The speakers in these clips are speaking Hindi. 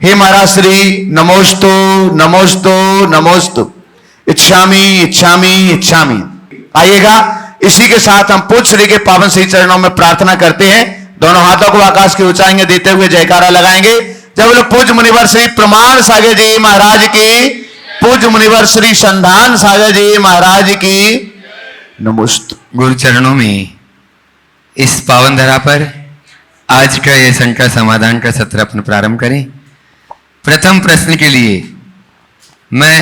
हे महाराज श्री नमोस्तु नमोस्तु नमोस्तु, इच्छामी इच्छामी इच्छामी। आइएगा, इसी के साथ हम पूज्य श्री के पावन श्री चरणों में प्रार्थना करते हैं। दोनों हाथों को आकाश की ऊंचाई देते हुए जयकारा लगाएंगे। जब लोग पूज्य मुनिवर श्री प्रमाण सागर जी महाराज की, पूज्य मुनिवर श्री संधान सागर जी महाराज की नमोस्तु। गुरु चरणों में इस पावन धरा पर आज का ये शंका समाधान का सत्र अपना प्रारंभ करें। प्रथम प्रश्न के लिए मैं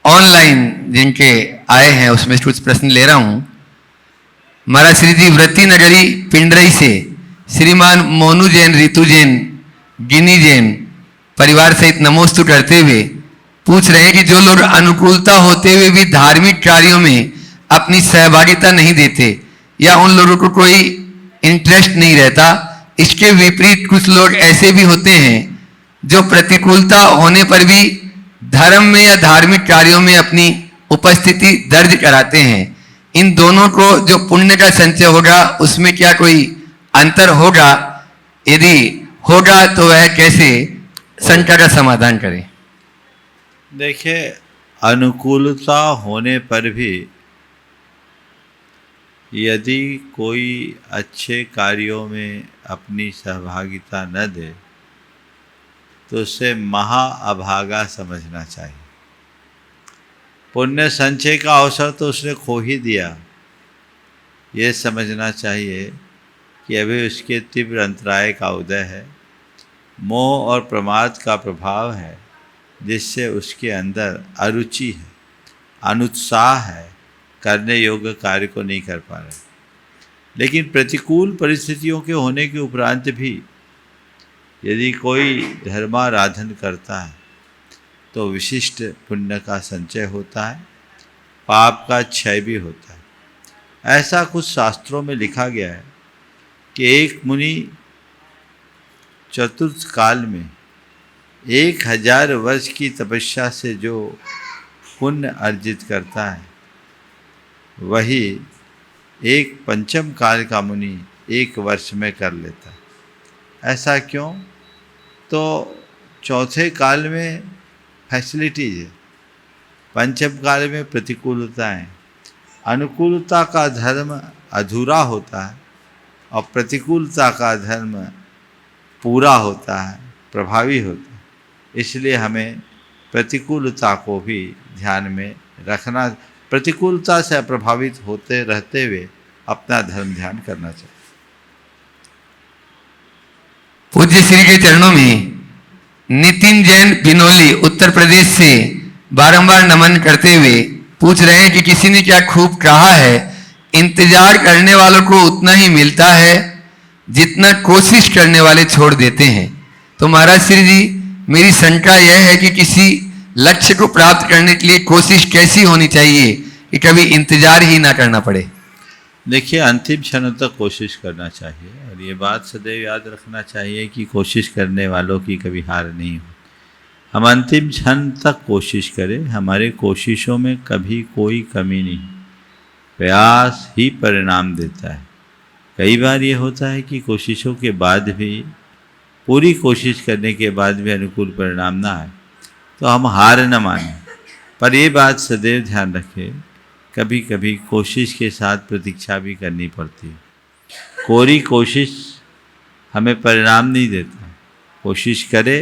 ऑनलाइन जिनके आए हैं उसमें कुछ प्रश्न ले रहा हूं। महाराज श्री जी वृत्ति नगरी पिंडरई से श्रीमान मोनू जैन, रितु जैन, गिनी जैन परिवार सहित नमोस्तु करते हुए पूछ रहे हैं कि जो लोग अनुकूलता होते हुए भी धार्मिक कार्यों में अपनी सहभागिता नहीं देते या उन लोगों को कोई इंटरेस्ट नहीं रहता, इसके विपरीत कुछ लोग ऐसे भी होते हैं जो प्रतिकूलता होने पर भी धर्म में या धार्मिक कार्यों में अपनी उपस्थिति दर्ज कराते हैं। इन दोनों को जो पुण्य का संचय होगा उसमें क्या कोई अंतर होगा? यदि होगा तो वह कैसे शंका का समाधान करें? देखिए, अनुकूलता होने पर भी यदि कोई अच्छे कार्यों में अपनी सहभागिता न दे तो उसे महाअभागा समझना चाहिए। पुण्य संचय का अवसर तो उसने खो ही दिया। ये समझना चाहिए कि अभी उसके तीव्र अंतराय का उदय है, मोह और प्रमाद का प्रभाव है, जिससे उसके अंदर अरुचि है, अनुत्साह है, करने योग्य कार्य को नहीं कर पा रहे। लेकिन प्रतिकूल परिस्थितियों के होने के उपरांत भी यदि कोई धर्माराधन करता है तो विशिष्ट पुण्य का संचय होता है, पाप का क्षय भी होता है। ऐसा कुछ शास्त्रों में लिखा गया है कि एक मुनि चतुर्थ काल में 1000 वर्ष की तपस्या से जो पुण्य अर्जित करता है वही एक पंचम काल का मुनि 1 वर्ष में कर लेता है। ऐसा क्यों? तो चौथे काल में फैसिलिटीज है, पंचम काल में प्रतिकूलता है। अनुकूलता का धर्म अधूरा होता है और प्रतिकूलता का धर्म पूरा होता है, प्रभावी होता है। इसलिए हमें प्रतिकूलता को भी ध्यान में रखना, प्रतिकूलता से प्रभावित होते रहते हुए अपना धर्म ध्यान करना चाहिए। पूज्य श्री के चरणों में नितिन जैन बिनोली उत्तर प्रदेश से बारंबार नमन करते हुए पूछ रहे हैं कि किसी ने क्या खूब कहा है, इंतजार करने वालों को उतना ही मिलता है जितना कोशिश करने वाले छोड़ देते हैं। तो महाराज श्री जी, मेरी शंका यह है कि किसी लक्ष्य को प्राप्त करने के लिए कोशिश कैसी होनी चाहिए कि कभी इंतजार ही ना करना पड़े? देखिए, अंतिम क्षण तक कोशिश करना चाहिए और ये बात सदैव याद रखना चाहिए कि कोशिश करने वालों की कभी हार नहीं हो। हम अंतिम क्षण तक कोशिश करें, हमारे कोशिशों में कभी कोई कमी नहीं, प्रयास ही परिणाम देता है। कई बार ये होता है कि कोशिशों के बाद भी, पूरी कोशिश करने के बाद भी अनुकूल परिणाम ना आए तो हम हार न मानें, पर ये बात सदैव ध्यान रखें, कभी कभी कोशिश के साथ प्रतीक्षा भी करनी पड़ती है। कोरी कोशिश हमें परिणाम नहीं देता। कोशिश करे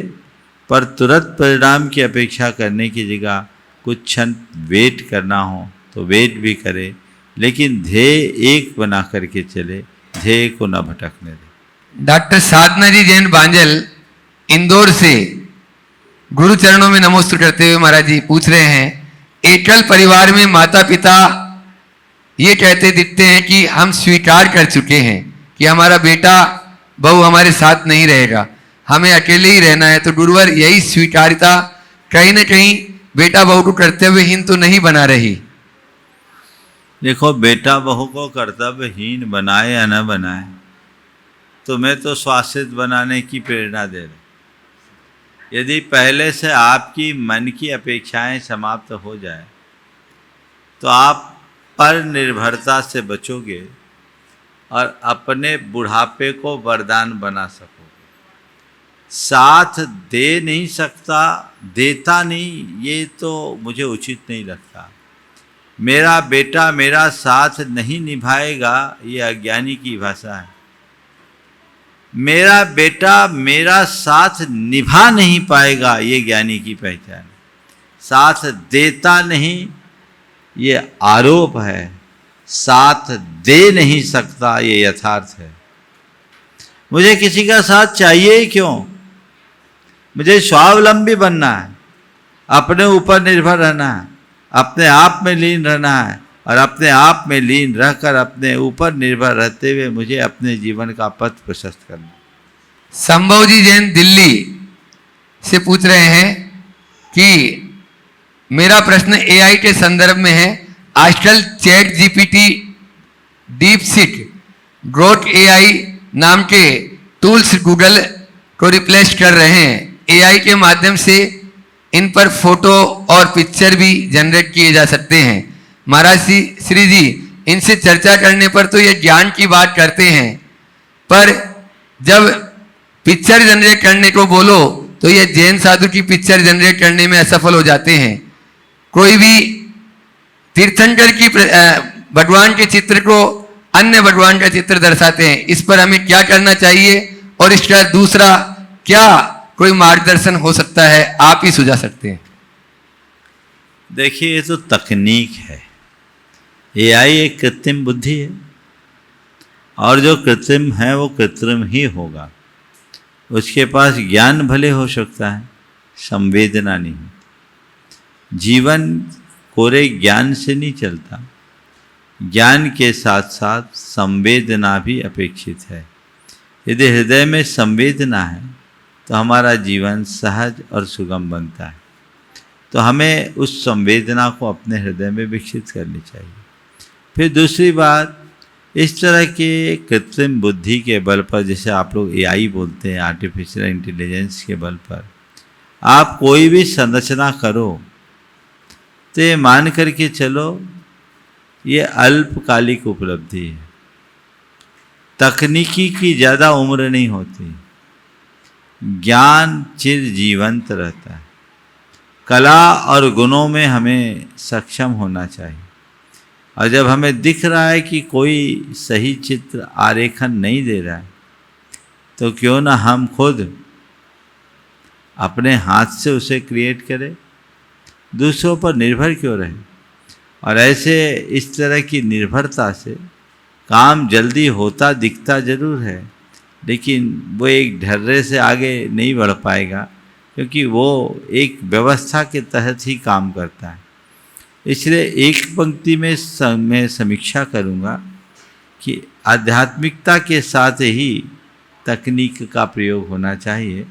पर तुरंत परिणाम की अपेक्षा करने की जगह कुछ क्षण वेट करना हो तो वेट भी करे, लेकिन ध्येय एक बना करके चले, ध्येय को न भटकने दे। डॉक्टर साधना जी जैन बांजल इंदौर से गुरु चरणों में नमोस्तु करते हुए महाराज जी पूछ रहे हैं, एकल परिवार में माता पिता ये कहते दिखते हैं कि हम स्वीकार कर चुके हैं कि हमारा बेटा बहू हमारे साथ नहीं रहेगा, हमें अकेले ही रहना है। तो गुरुवर, यही स्वीकार्यता कहीं ना कहीं बेटा बहू को कर्तव्यहीन तो नहीं बना रही? देखो, बेटा बहू को कर्तव्यहीन बनाए या न बनाए, तुम्हें तो शासित बनाने की प्रेरणा दे रहे। यदि पहले से आपकी मन की अपेक्षाएं समाप्त हो जाए तो आप पर निर्भरता से बचोगे और अपने बुढ़ापे को वरदान बना सकोगे। साथ दे नहीं सकता, देता नहीं, ये तो मुझे उचित नहीं लगता। मेरा बेटा मेरा साथ नहीं निभाएगा, ये अज्ञानी की भाषा है। मेरा बेटा मेरा साथ निभा नहीं पाएगा, ये ज्ञानी की पहचान है। साथ देता नहीं, ये आरोप है। साथ दे नहीं सकता, ये यथार्थ है। मुझे किसी का साथ चाहिए ही क्यों? मुझे स्वावलंबी बनना है, अपने ऊपर निर्भर रहना है, अपने आप में लीन रहना है, और अपने आप में लीन रहकर अपने ऊपर निर्भर रहते हुए मुझे अपने जीवन का पथ प्रशस्त करना। संभव जी जैन दिल्ली से पूछ रहे हैं कि मेरा प्रश्न एआई के संदर्भ में है। आजकल chat GPT, deep seek, Grok AI नाम के टूल्स गूगल को रिप्लेस कर रहे हैं। एआई के माध्यम से इन पर फोटो और पिक्चर भी जनरेट किए जा सकते हैं। महाराज श्री जी, इनसे चर्चा करने पर तो ये ज्ञान की बात करते हैं, पर जब पिक्चर जनरेट करने को बोलो तो ये जैन साधु की पिक्चर जनरेट करने में असफल हो जाते हैं। कोई भी तीर्थंकर की भगवान के चित्र को अन्य भगवान का चित्र दर्शाते हैं। इस पर हमें क्या करना चाहिए और इसका दूसरा क्या कोई मार्गदर्शन हो सकता है, आप ही सुझा सकते हैं। देखिए, ये तो तकनीक है। एआई एक कृत्रिम बुद्धि है, और जो कृत्रिम है वो कृत्रिम ही होगा। उसके पास ज्ञान भले हो सकता है, संवेदना नहीं। जीवन कोरे ज्ञान से नहीं चलता, ज्ञान के साथ साथ संवेदना भी अपेक्षित है। यदि हृदय में संवेदना है तो हमारा जीवन सहज और सुगम बनता है। तो हमें उस संवेदना को अपने हृदय में विकसित करनी चाहिए। फिर दूसरी बात, इस तरह के कृत्रिम बुद्धि के बल पर, जैसे आप लोग एआई बोलते हैं, आर्टिफिशियल इंटेलिजेंस के बल पर आप कोई भी संरचना करो तो ये मान करके चलो ये अल्पकालिक उपलब्धि है। तकनीकी की ज़्यादा उम्र नहीं होती, ज्ञान चिर जीवंत रहता है। कला और गुणों में हमें सक्षम होना चाहिए, और जब हमें दिख रहा है कि कोई सही चित्र आरेखन नहीं दे रहा है, तो क्यों ना हम खुद अपने हाथ से उसे क्रिएट करें, दूसरों पर निर्भर क्यों रहे। और ऐसे इस तरह की निर्भरता से काम जल्दी होता दिखता जरूर है, लेकिन वो एक ढर्रे से आगे नहीं बढ़ पाएगा, क्योंकि वो एक व्यवस्था के तहत ही काम करता है। इसलिए एक पंक्ति में मैं समीक्षा करूँगा कि आध्यात्मिकता के साथ ही तकनीक का प्रयोग होना चाहिए।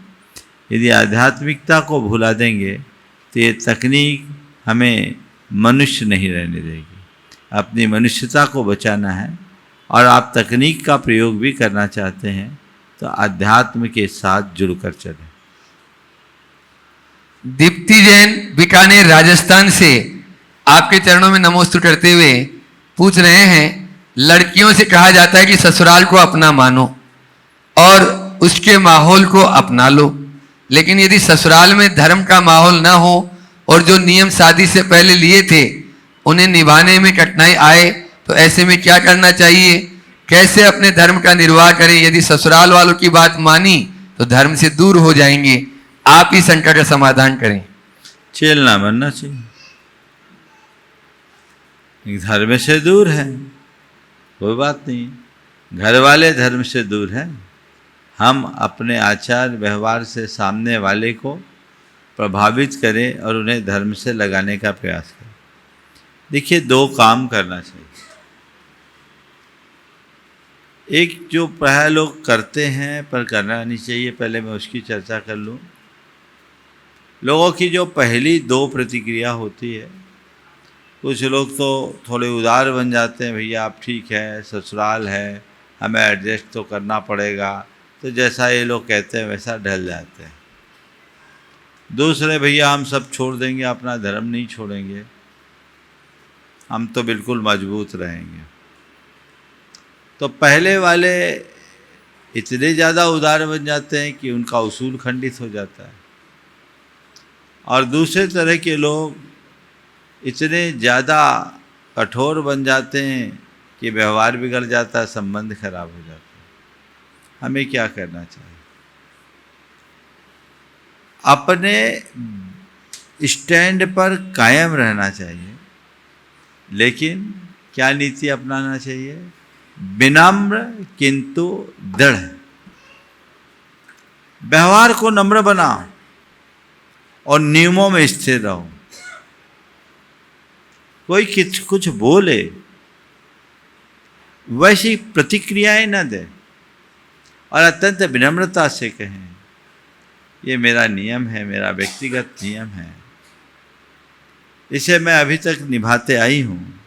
यदि आध्यात्मिकता को भुला देंगे तो ये तकनीक हमें मनुष्य नहीं रहने देगी। अपनी मनुष्यता को बचाना है, और आप तकनीक का प्रयोग भी करना चाहते हैं तो अध्यात्म के साथ जुड़कर चलें। दीप्ति जैन बीकानेर राजस्थान से आपके चरणों में नमोस्तु करते हुए पूछ रहे हैं, लड़कियों से कहा जाता है कि ससुराल को अपना मानो और उसके माहौल को अपना लो, लेकिन यदि ससुराल में धर्म का माहौल न हो और जो नियम शादी से पहले लिए थे उन्हें निभाने में कठिनाई आए, तो ऐसे में क्या करना चाहिए? कैसे अपने धर्म का निर्वाह करें? यदि ससुराल वालों की बात मानी तो धर्म से दूर हो जाएंगे। आप ही शंका का समाधान करें। चेल ना बनना चाहिए, धर्म से दूर है, कोई बात नहीं। घर वाले धर्म से दूर हैं, हम अपने आचार व्यवहार से सामने वाले को प्रभावित करें और उन्हें धर्म से लगाने का प्रयास करें। देखिए, दो काम करना चाहिए। एक जो प्राय लोग करते हैं पर करना नहीं चाहिए, पहले मैं उसकी चर्चा कर लूँ। लोगों की जो पहली दो प्रतिक्रिया होती है, कुछ लोग तो थोड़े उदार बन जाते हैं, भैया आप ठीक है, ससुराल है, हमें एडजस्ट तो करना पड़ेगा, तो जैसा ये लोग कहते हैं वैसा ढल जाते हैं। दूसरे, भैया हम सब छोड़ देंगे, अपना धर्म नहीं छोड़ेंगे, हम तो बिल्कुल मजबूत रहेंगे। तो पहले वाले इतने ज़्यादा उदार बन जाते हैं कि उनका उसूल खंडित हो जाता है, और दूसरे तरह के लोग इतने ज़्यादा कठोर बन जाते हैं कि व्यवहार बिगड़ जाता है, संबंध खराब हो जाता है। हमें क्या करना चाहिए? अपने स्टैंड पर कायम रहना चाहिए, लेकिन क्या नीति अपनाना चाहिए? विनम्र किंतु दृढ़। व्यवहार को नम्र बनाओ और नियमों में स्थिर रहो। कोई कुछ बोले वैसी प्रतिक्रियाएं न दे और अत्यंत विनम्रता से कहें, ये मेरा नियम है, मेरा व्यक्तिगत नियम है, इसे मैं अभी तक निभाते आई हूँ।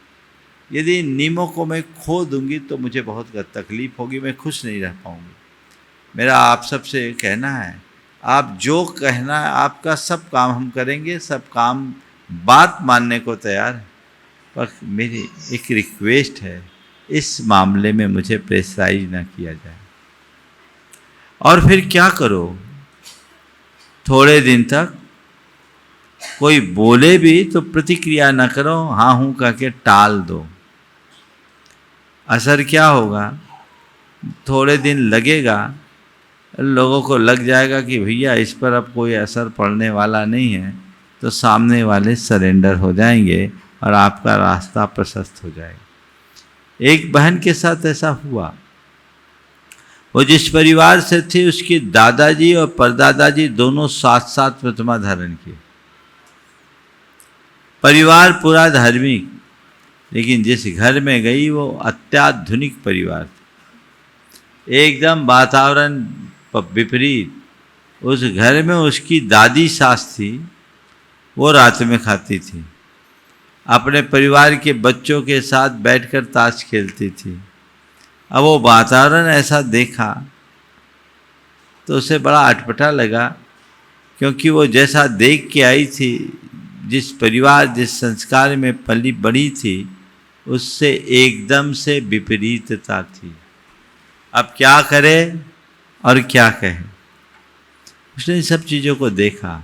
यदि नियमों को मैं खो दूंगी तो मुझे बहुत तकलीफ होगी, मैं खुश नहीं रह पाऊंगी। मेरा आप सबसे कहना है, आप जो कहना है आपका सब काम हम करेंगे, सब काम बात मानने को तैयार है, पर मेरी एक रिक्वेस्ट है, इस मामले में मुझे प्रेशराइज ना किया जाए। और फिर क्या करो, थोड़े दिन तक कोई बोले भी तो प्रतिक्रिया ना करो, हाँ हूँ कह के टाल दो। असर क्या होगा? थोड़े दिन लगेगा, लोगों को लग जाएगा कि भैया इस पर अब कोई असर पड़ने वाला नहीं है, तो सामने वाले सरेंडर हो जाएंगे और आपका रास्ता प्रशस्त हो जाएगा। एक बहन के साथ ऐसा हुआ। वो जिस परिवार से थी उसके दादाजी और परदादाजी दोनों साथ साथ प्रतिमा धारण किए। परिवार पूरा धार्मिक, लेकिन जिस घर में गई वो अत्याधुनिक परिवार था, एकदम वातावरण विपरीत। उस घर में उसकी दादी सास थी, वो रात में खाती थी, अपने परिवार के बच्चों के साथ बैठकर ताश खेलती थी। अब वो वातावरण ऐसा देखा तो उसे बड़ा अटपटा लगा, क्योंकि वो जैसा देख के आई थी, जिस परिवार जिस संस्कार में पली बड़ी थी, उससे एकदम से विपरीतता थी। अब क्या करे और क्या कहे? उसने इन सब चीज़ों को देखा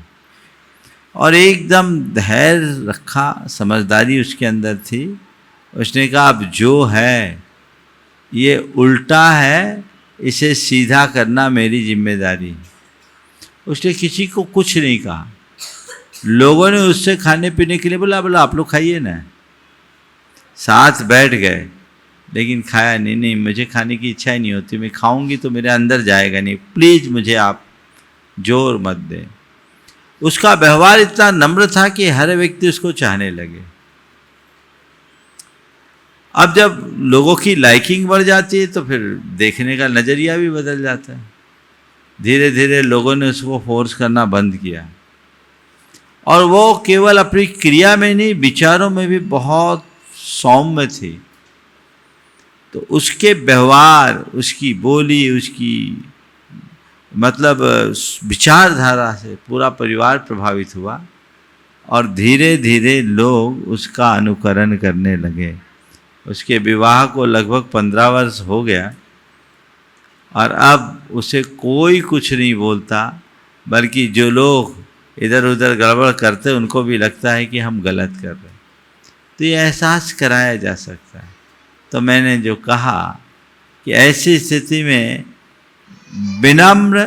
और एकदम धैर्य रखा, समझदारी उसके अंदर थी। उसने कहा अब जो है ये उल्टा है, इसे सीधा करना मेरी जिम्मेदारी है। उसने किसी को कुछ नहीं कहा। लोगों ने उससे खाने पीने के लिए बोला आप लोग खाइए ना, साथ बैठ गए, लेकिन खाया नहीं। नहीं, मुझे खाने की इच्छा ही नहीं होती, मैं खाऊंगी तो मेरे अंदर जाएगा नहीं, प्लीज़ मुझे आप जोर मत दें। उसका व्यवहार इतना नम्र था कि हर व्यक्ति उसको चाहने लगे। अब जब लोगों की लाइकिंग बढ़ जाती है तो फिर देखने का नज़रिया भी बदल जाता है। धीरे धीरे लोगों ने उसको फोर्स करना बंद किया, और वो केवल अपनी क्रिया में नहीं, विचारों में भी बहुत सौम्य थी। तो उसके व्यवहार, उसकी बोली, उसकी मतलब विचारधारा से पूरा परिवार प्रभावित हुआ, और धीरे धीरे लोग उसका अनुकरण करने लगे। उसके विवाह को लगभग 15 वर्ष हो गया, और अब उसे कोई कुछ नहीं बोलता, बल्कि जो लोग इधर उधर गड़बड़ करते उनको भी लगता है कि हम गलत कर रहे हैं। तो ये एहसास कराया जा सकता है। तो मैंने जो कहा कि ऐसी स्थिति में विनम्र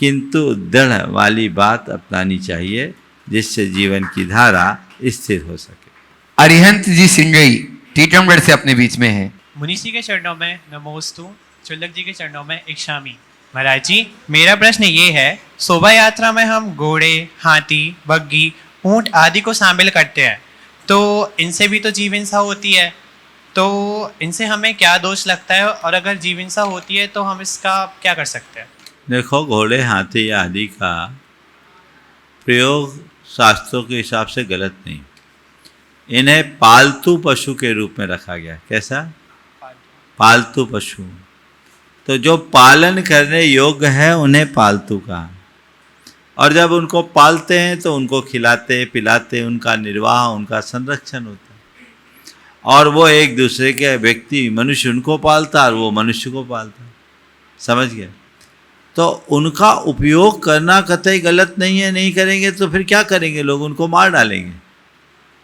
किंतु दृढ़ वाली बात अपनानी चाहिए, जिससे जीवन की धारा स्थिर हो सके। अरिहंत जी सिंगई टीकमगढ़ से अपने बीच में है। मुनीषी के चरणों में नमोस्तु, चुल्लक जी के चरणों में इक्षामी। महाराज जी, मेरा प्रश्न ये है, शोभा यात्रा में हम घोड़े, हाथी, बग्घी, ऊंट आदि को शामिल करते हैं, तो इनसे भी तो जीव हिंसा होती है, तो इनसे हमें क्या दोष लगता है, और अगर जीव हिंसा होती है तो हम इसका क्या कर सकते हैं? देखो, घोड़े, हाथी आदि का प्रयोग शास्त्रों के हिसाब से गलत नहीं। इन्हें पालतू पशु के रूप में रखा गया। कैसा? पालतू पशु। तो जो पालन करने योग्य है उन्हें पालतू कहा। और जब उनको पालते हैं तो उनको खिलाते पिलाते, उनका निर्वाह, उनका संरक्षण होता है। और वो एक दूसरे के व्यक्ति, मनुष्य उनको पालता और वो मनुष्य को पालता। समझ गए? तो उनका उपयोग करना कतई गलत नहीं है, नहीं करेंगे तो फिर क्या करेंगे लोग? उनको मार डालेंगे।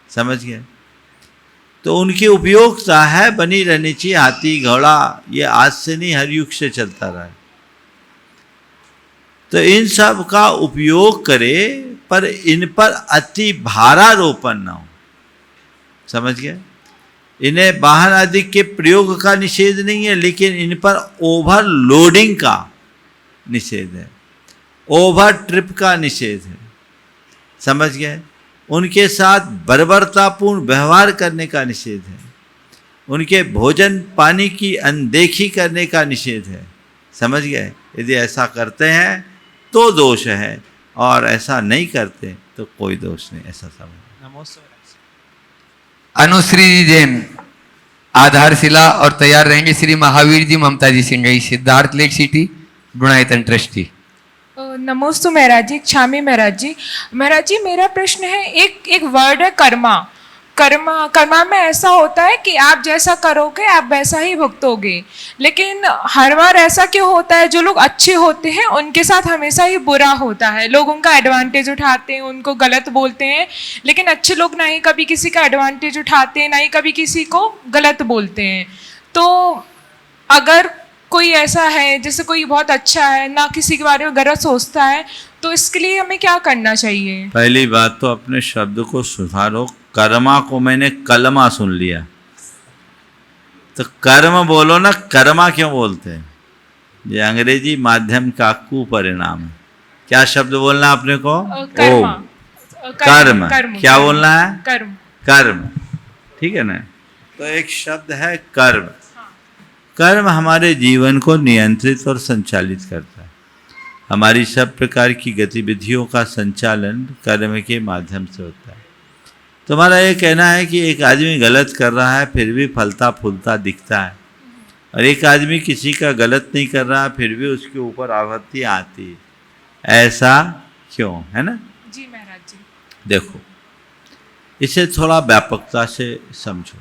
समझ गए? तो उनकी उपयोगिता है बनी रहनी चाहिए। हाथी घोड़ा ये आज से नहीं, हर युग से चलता रहा है। तो इन सब का उपयोग करे, पर इन पर अति भारारोपण ना हो। समझ गए? इन्हें वाहन आदि के प्रयोग का निषेध नहीं है, लेकिन इन पर ओवरलोडिंग का निषेध है, ओवर ट्रिप का निषेध है। समझ गए? उनके साथ बर्बरतापूर्ण व्यवहार करने का निषेध है, उनके भोजन पानी की अनदेखी करने का निषेध है। समझ गए? यदि ऐसा करते हैं तो दोष है, और ऐसा नहीं करते तो कोई दोष नहीं। ऐसा समझ। नमोस्तु। अनुश्री जी जैन आधारशिला और तैयार रहेंगे Shri Mahavir ji Mamta ji Singhai Siddharth lake city Gunayatan trustee. नमोस्तु महाराज जी, क्षामी महाराज जी। महाराज जी मेरा प्रश्न है, एक वर्ड है कर्मा। कर्मा में ऐसा होता है कि आप जैसा करोगे आप वैसा ही भुगतोगे, लेकिन हर बार ऐसा क्यों होता है? जो लोग अच्छे होते हैं उनके साथ हमेशा ही बुरा होता है, लोग उनका एडवांटेज उठाते हैं, उनको गलत बोलते हैं, लेकिन अच्छे लोग ना ही कभी किसी का एडवांटेज उठाते हैं, ना ही कभी किसी को गलत बोलते हैं। तो अगर कोई ऐसा है जैसे कोई बहुत अच्छा है, ना किसी के बारे में गलत सोचता है, तो इसके लिए हमें क्या करना चाहिए? पहली बात तो अपने शब्द को सुधारो। कर्मा को मैंने कलमा सुन लिया, तो कर्म बोलो ना, कर्मा क्यों बोलते हैं? ये अंग्रेजी माध्यम का कुपरिणाम है। क्या शब्द बोलना है अपने को? कर्म। क्या बोलना है? कर्म। ठीक है ना? तो एक शब्द है कर्म। कर्म हमारे जीवन को नियंत्रित और संचालित करता है। हमारी सब प्रकार की गतिविधियों का संचालन कर्म के माध्यम से होता है। तुम्हारा ये कहना है कि एक आदमी गलत कर रहा है फिर भी फलता फूलता दिखता है, और एक आदमी किसी का गलत नहीं कर रहा फिर भी उसके ऊपर आपत्ति आती है, ऐसा क्यों? है ना? जी महाराज जी। देखो, इसे थोड़ा व्यापकता से समझो।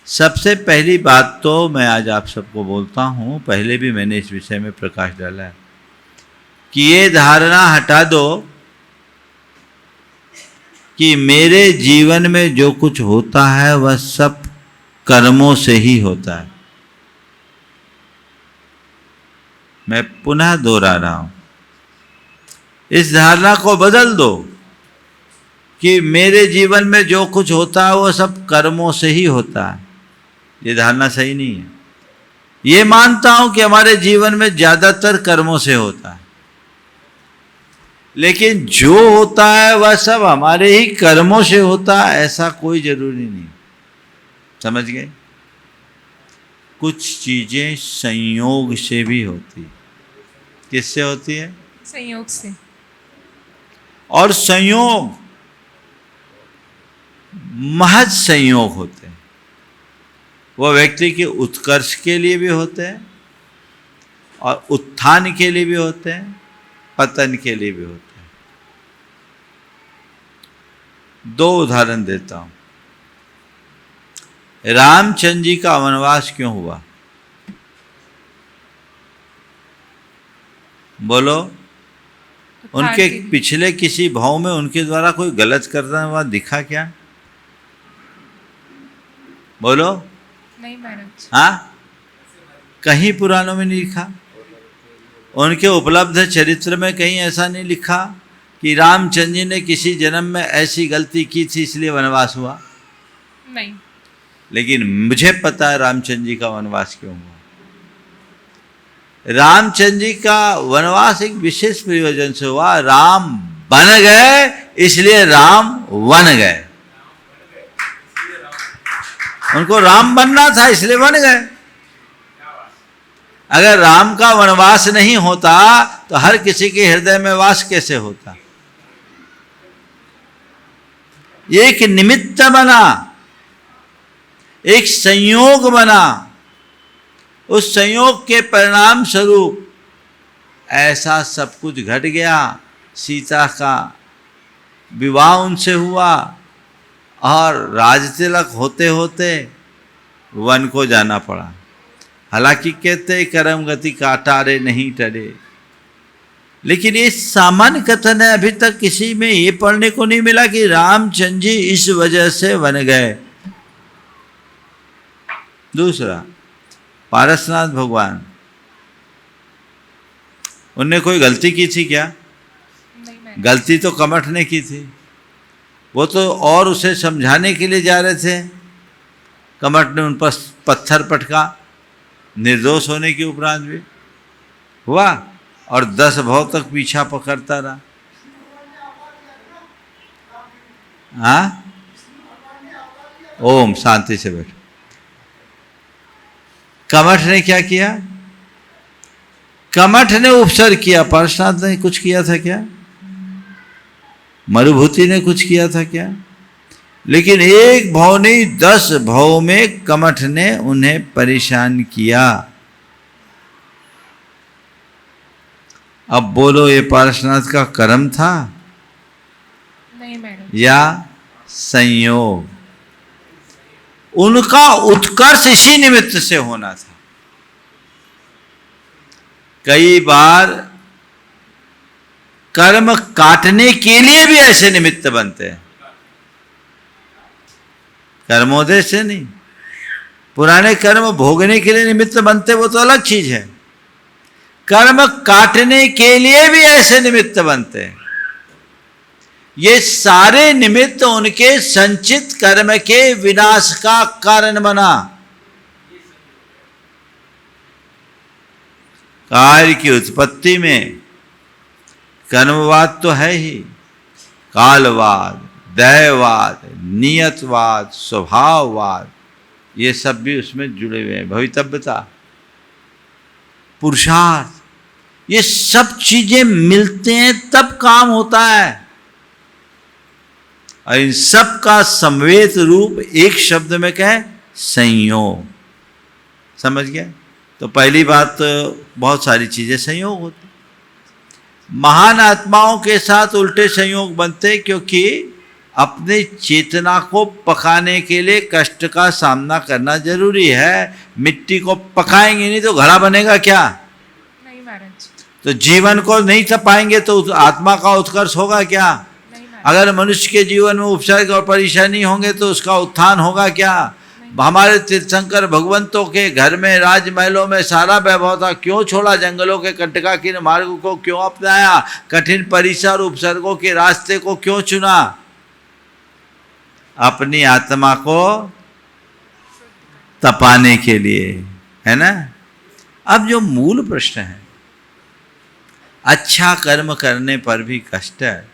सबसे पहली बात तो मैं आज आप सबको बोलता हूँ, पहले भी मैंने इस विषय में प्रकाश डाला है, कि ये धारणा हटा दो कि मेरे जीवन में जो कुछ होता है वह सब कर्मों से ही होता है। मैं पुनः दोहरा रहा हूं, इस धारणा को बदल दो कि मेरे जीवन में जो कुछ होता है वह सब कर्मों से ही होता है। ये धारणा सही नहीं है। ये मानता हूं कि हमारे जीवन में ज्यादातर कर्मों से होता है, लेकिन जो होता है वह सब हमारे ही कर्मों से होता है, ऐसा कोई जरूरी नहीं। समझ गए? कुछ चीजें संयोग से भी होती। किससे होती है? संयोग से। और संयोग महज संयोग होते हैं। वह व्यक्ति के उत्कर्ष के लिए भी होते हैं, और उत्थान के लिए भी होते हैं, पतन के लिए भी होते हैं। दो उदाहरण देता हूं। रामचंद्र जी का वनवास क्यों हुआ? बोलो। उनके पिछले किसी भाव में उनके द्वारा कोई गलत करना हुआ दिखा क्या? बोलो। नहीं महाराज। हाँ, कहीं पुराणों में नहीं लिखा। उनके उपलब्ध चरित्र में कहीं ऐसा नहीं लिखा कि रामचंद्र जी ने किसी जन्म में ऐसी गलती की थी इसलिए वनवास हुआ। नहीं। लेकिन मुझे पता है रामचंद्र जी का वनवास क्यों हुआ। रामचंद्र जी का वनवास एक विशेष प्रयोजन से हुआ। राम बन गए इसलिए राम वन गए। उनको राम बनना था इसलिए बन गए। अगर राम का वनवास नहीं होता तो हर किसी के हृदय में वास कैसे होता? एक निमित्त बना, एक संयोग बना। उस संयोग के परिणाम स्वरूप ऐसा सब कुछ घट गया। सीता का विवाह उनसे हुआ और राजतिलक होते होते वन को जाना पड़ा। हालांकि कहते हैं कर्म गति काटारे नहीं टरे, लेकिन ये सामान्य कथन है। अभी तक किसी में ये पढ़ने को नहीं मिला कि रामचंद्र जी इस वजह से वन गए। दूसरा, पारसनाथ भगवान, उनने कोई गलती की थी क्या? गलती तो कमठ ने की थी। वो तो और उसे समझाने के लिए जा रहे थे, कमठ ने उन पर पत्थर पटका, निर्दोष होने के उपरांत भी हुआ, और 10 भव तक पीछा पकड़ता रहा। हाँ, ओम, शांति से बैठो। कमठ ने क्या किया? कमठ ने उपसर्ग किया, पार्श्वनाथ ने कुछ किया था क्या? मरुभूति ने कुछ किया था क्या? लेकिन एक भव नहीं, 10 भव में कमठ ने उन्हें परेशान किया। अब बोलो, ये पार्श्वनाथ का कर्म था नहीं मैडम, या संयोग? उनका उत्कर्ष इसी निमित्त से होना था। कई बार कर्म काटने के लिए भी ऐसे निमित्त बनते हैं, कर्मोदय से नहीं। पुराने कर्म भोगने के लिए निमित्त बनते, वो तो अलग चीज है। कर्म काटने के लिए भी ऐसे निमित्त बनते हैं। ये सारे निमित्त उनके संचित कर्म के विनाश का कारण बना। कार्य की उत्पत्ति में कर्मवाद तो है ही, कालवाद, दैववाद, नियतवाद, स्वभाववाद, ये सब भी उसमें जुड़े हुए हैं। भवितव्यता, पुरुषार्थ, ये सब चीजें मिलते हैं तब काम होता है। और इन सब का समवेत रूप एक शब्द में कहें, संयोग। समझ गया? तो पहली बात, बहुत सारी चीजें संयोग होती। महान आत्माओं के साथ उल्टे संयोग बनते, क्योंकि अपने चेतना को पकाने के लिए कष्ट का सामना करना जरूरी है। मिट्टी को पकाएंगे नहीं तो घड़ा बनेगा क्या? नहीं महाराज, तो जीवन को नहीं तपाएंगे तो आत्मा का उत्कर्ष होगा क्या? नहीं महाराज, अगर मनुष्य के जीवन में उपसर्ग और परेशानी होंगे तो उसका उत्थान होगा क्या? हमारे तीर्थंकर भगवंतों के घर में, राजमहलों में सारा वैभव था, क्यों छोड़ा? जंगलों के कंटकाकीर्ण मार्ग को क्यों अपनाया? कठिन परिसर उपसर्गों के रास्ते को क्यों चुना? अपनी आत्मा को तपाने के लिए, है ना? अब जो मूल प्रश्न है, अच्छा कर्म करने पर भी कष्ट है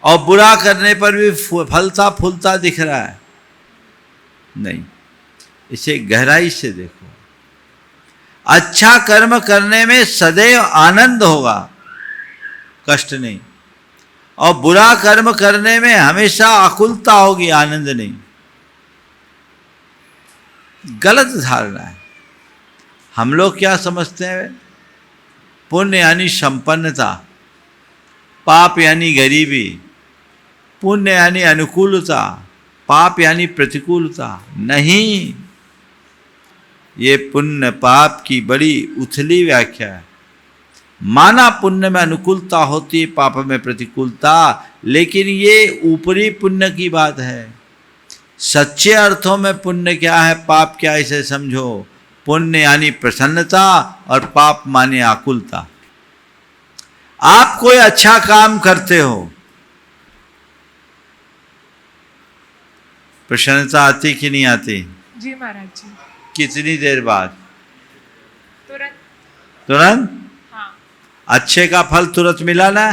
और बुरा करने पर भी फलता फूलता दिख रहा है। नहीं, इसे गहराई से देखो। अच्छा कर्म करने में सदैव आनंद होगा, कष्ट नहीं। और बुरा कर्म करने में हमेशा आकुलता होगी, आनंद नहीं। गलत धारणा है। हम लोग क्या समझते हैं? पुण्य यानी संपन्नता, पाप यानी गरीबी, पुण्य यानी अनुकूलता, पाप यानी प्रतिकूलता। नहीं, ये पुण्य पाप की बड़ी उथली व्याख्या है। माना पुण्य में अनुकूलता होती है, पाप में प्रतिकूलता, लेकिन ये ऊपरी पुण्य की बात है। सच्चे अर्थों में पुण्य क्या है, पाप क्या है, इसे समझो। पुण्य यानी प्रसन्नता और पाप माने आकुलता। आप कोई अच्छा काम करते हो, प्रसन्नता आती कि नहीं आती? जी महाराज जी। कितनी देर बाद? तुरंत। तुरंत? हाँ अच्छे का फल तुरंत मिला ना?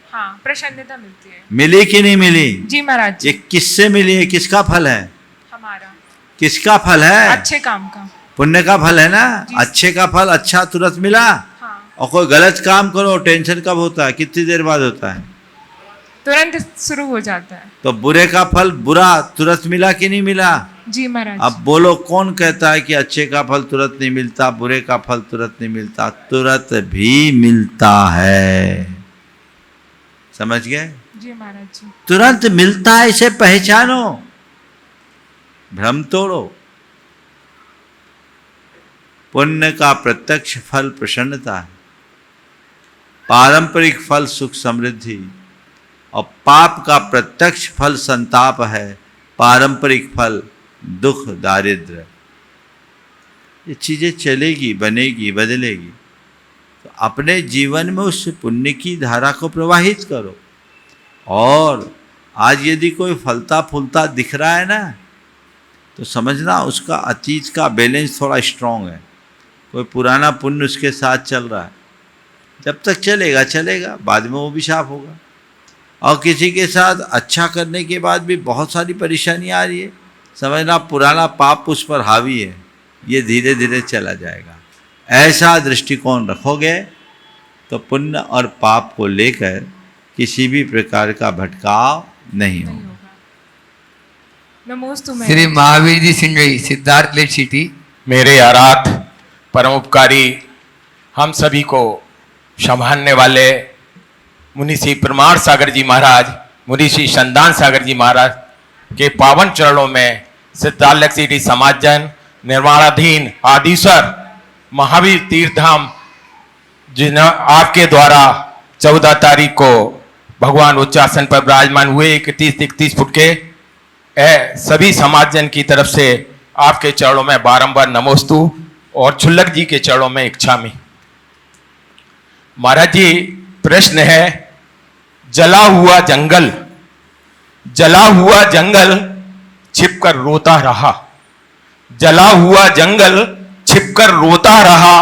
हाँ, प्रसन्नता मिलती है। मिली कि नहीं मिली? जी महाराज जी। ये किससे मिली है? किसका फल है? हमारा। किसका फल है? अच्छे काम का। पुण्य का फल है ना? अच्छे का फल अच्छा तुरंत मिला। हाँ। और कोई गलत काम करो, टेंशन कब होता है? कितनी देर बाद होता है? तुरंत शुरू हो जाता है। तो बुरे का फल बुरा तुरंत मिला कि नहीं मिला? जी महाराज। अब बोलो, कौन कहता है कि अच्छे का फल तुरंत नहीं मिलता, बुरे का फल तुरंत नहीं मिलता? तुरंत भी मिलता है। समझ गए? जी महाराज जी। तुरंत मिलता है, इसे पहचानो, भ्रम तोड़ो। पुण्य का प्रत्यक्ष फल प्रसन्नता है, पारंपरिक फल सुख समृद्धि, और पाप का प्रत्यक्ष फल संताप है, पारंपरिक फल दुख दारिद्र्य। ये चीज़ें चलेगी, बनेगी, बदलेगी। तो अपने जीवन में उस पुण्य की धारा को प्रवाहित करो। और आज यदि कोई फलता फूलता दिख रहा है ना, तो समझना उसका अतीत का बैलेंस थोड़ा स्ट्रांग है, कोई पुराना पुण्य उसके साथ चल रहा है। जब तक चलेगा चलेगा, बाद में वो भी साफ होगा। और किसी के साथ अच्छा करने के बाद भी बहुत सारी परेशानी आ रही है, समझना पुराना पाप उस पर हावी है, ये धीरे धीरे चला जाएगा। ऐसा दृष्टिकोण रखोगे तो पुण्य और पाप को लेकर किसी भी प्रकार का भटकाव नहीं होगा। नमोस्तु श्री महावीर जी सिंगई, सिद्धार्थ लेट सिटी। मेरे आराध परमोपकारी, हम सभी को संभालने वाले मुनि श्री प्रमाण सागर जी महाराज, मुनि श्री संदान सागर जी महाराज के पावन चरणों में सिद्धार्थ सिटी समाजजन, निर्माणाधीन आदिश्वर महावीर तीर्थ धाम, जिन आपके द्वारा 14 तारीख को भगवान उच्चासन पर विराजमान हुए 31 फुट के, सभी समाजजन की तरफ से आपके चरणों में बारंबार नमोस्तु और छुल्लक जी के चरणों में इच्छामि। महाराज जी, प्रश्न है, जला हुआ जंगल, जला हुआ जंगल छिपकर रोता रहा, जला हुआ जंगल छिपकर रोता रहा,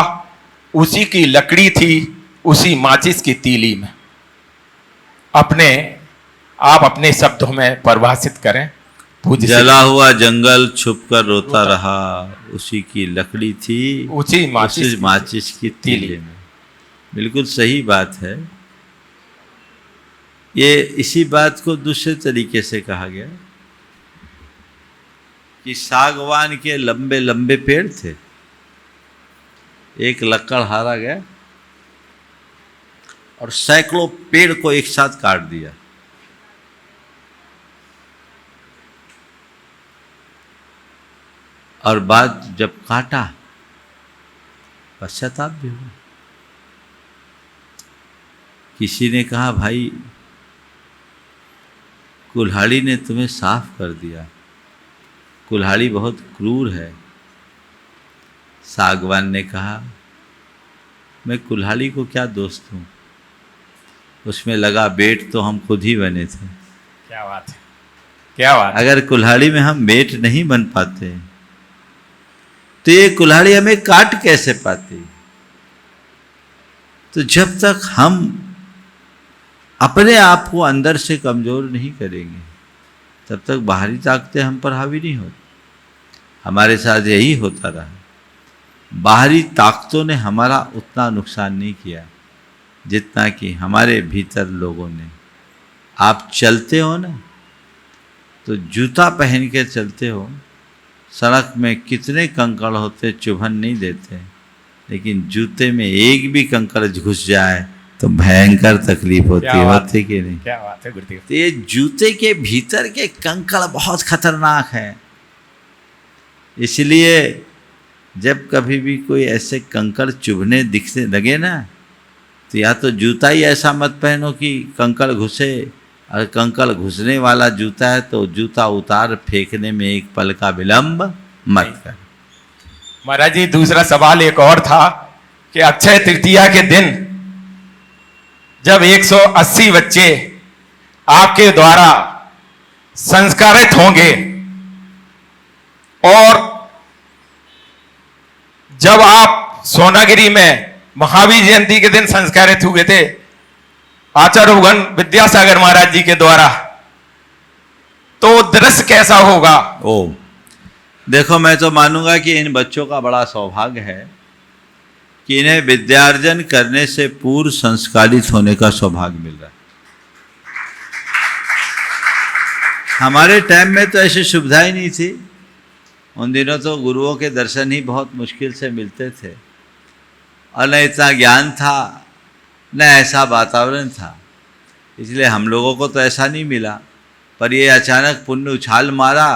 उसी की लकड़ी थी उसी माचिस की तीली में। आप अपने शब्दों में परिभाषित करें। जला हुआ जंगल छुप कर रोता रहा, उसी की लकड़ी थी उसी माचिस की तीली में। बिल्कुल सही बात है। ये इसी बात को दूसरे तरीके से कहा गया कि सागवान के लंबे लंबे पेड़ थे, एक लकड़हारा गया और सैकड़ों पेड़ को एक साथ काट दिया। और बाद जब काटा, पश्चाताप भी हुआ। किसी ने कहा, भाई कुल्हाड़ी ने तुम्हें साफ कर दिया, कुल्हाड़ी बहुत क्रूर है। सागवान ने कहा, मैं कुल्हाड़ी को क्या दोष दूं, उसमें लगा बेट तो हम खुद ही बने थे। क्या बात है, क्या बात। अगर कुल्हाड़ी में हम बेट नहीं बन पाते तो ये कुल्हाड़ी हमें काट कैसे पाती। तो जब तक हम अपने आप को अंदर से कमजोर नहीं करेंगे, तब तक बाहरी ताकतें हम पर हावी नहीं होती। हमारे साथ यही होता रहा। बाहरी ताकतों ने हमारा उतना नुकसान नहीं किया जितना कि हमारे भीतर लोगों ने। आप चलते हो ना, तो जूता पहन के चलते हो, सड़क में कितने कंकड़ होते चुभन नहीं देते, लेकिन जूते में एक भी कंकड़ घुस जाए तो भयंकर तकलीफ होती कि नहीं। क्या बात है गुरुदेव। तो ये जूते के भीतर के कंकड़ बहुत खतरनाक है। इसलिए जब कभी भी कोई ऐसे कंकड़ चुभने दिखने लगे ना, तो या तो जूता ही ऐसा मत पहनो कि कंकड़ घुसे, और कंकड़ घुसने वाला जूता है तो जूता उतार फेंकने में एक पल का विलंब मत कर। महाराज जी, दूसरा सवाल एक और था कि अक्षय तृतीया के दिन जब 180 बच्चे आपके द्वारा संस्कारित होंगे, और जब आप सोनागिरी में महावीर जयंती के दिन संस्कारित हुए थे आचार्य भगवान विद्यासागर महाराज जी के द्वारा, तो दृश्य कैसा होगा? ओ देखो, मैं तो मानूंगा कि इन बच्चों का बड़ा सौभाग्य है कि इन्हें विद्यार्जन करने से पूर्व संस्कारित होने का सौभाग्य मिल रहा है। हमारे टाइम में तो ऐसी सुविधा ही नहीं थी। उन दिनों तो गुरुओं के दर्शन ही बहुत मुश्किल से मिलते थे, और न इतना ज्ञान था, न ऐसा वातावरण था। इसलिए हम लोगों को तो ऐसा नहीं मिला। पर ये अचानक पुण्य उछाल मारा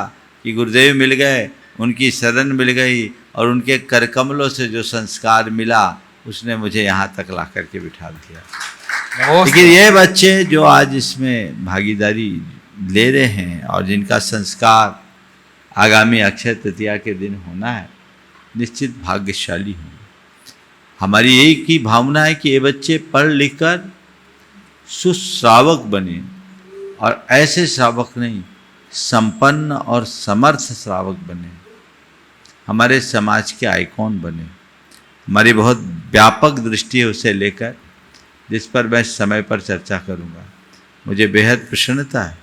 कि गुरुदेव मिल गए, उनकी शरण मिल गई, और उनके करकमलों से जो संस्कार मिला उसने मुझे यहाँ तक ला करके बिठा दिया। लेकिन ये बच्चे जो आज इसमें भागीदारी ले रहे हैं और जिनका संस्कार आगामी अक्षय तृतीया के दिन होना है, निश्चित भाग्यशाली होंगे। हमारी एक ही भावना है कि ये बच्चे पढ़ लिख कर सुश्रावक बने, और ऐसे श्रावक नहीं, संपन्न और समर्थ श्रावक बने, हमारे समाज के आइकॉन बने। हमारी बहुत व्यापक दृष्टि है उसे लेकर, जिस पर मैं समय पर चर्चा करूंगा। मुझे बेहद प्रसन्नता है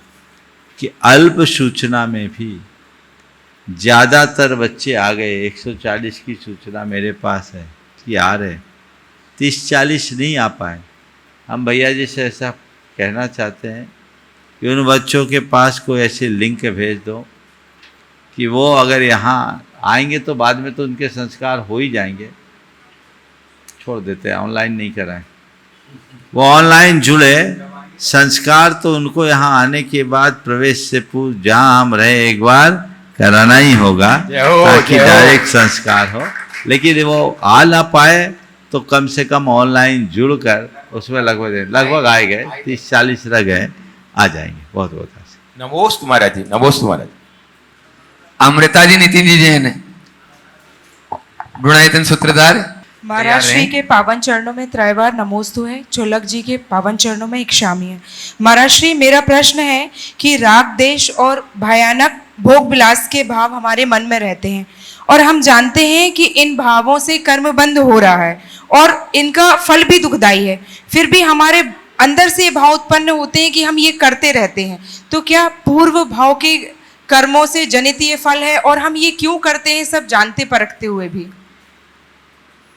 कि अल्प सूचना में भी ज़्यादातर बच्चे आ गए। 140 की सूचना मेरे पास है कि आ रहे, 30-40 नहीं आ पाए। हम भैया जी से ऐसा कहना चाहते हैं कि उन बच्चों के पास कोई ऐसी लिंक भेज दो कि वो अगर यहाँ आएंगे तो बाद में तो उनके संस्कार हो ही जाएंगे, छोड़ देते हैं, ऑनलाइन नहीं कराएं। वो ऑनलाइन जुड़े, संस्कार तो उनको यहाँ आने के बाद प्रवेश से पूर्व जहाँ हम रहे एक बार कराना ही होगा, ताकि डायरेक्ट संस्कार हो। लेकिन वो आ ना पाए तो कम से कम ऑनलाइन जुड़कर उसमें लगभग आए गए, 30-40 रह गए, आ जाएंगे। बहुत बहुत आशीर्वाद। नमोस्तु महाराज जी, नमोस्तु महाराज। अमृता जी, नितिन जी जैन, गुणायतन सूत्रधार। महाराज श्री के पावन चरणों में त्रैवार नमोस्तु है। चोलक जी के पावन चरणों में एक शामी है। महाराज श्री, मेरा प्रश्न है कि राग देश और भयानक भोग विलास के भाव हमारे मन में रहते हैं, और हम जानते हैं कि इन भावों से कर्म बंद हो रहा है और इनका फल भी दुखदाई है, फिर भी हमारे अंदर से भाव उत्पन्न होते हैं कि हम ये करते रहते हैं। तो क्या पूर्व भाव के कर्मों से जनित ये फल है, और हम ये क्यों करते हैं सब जानते परखते हुए भी?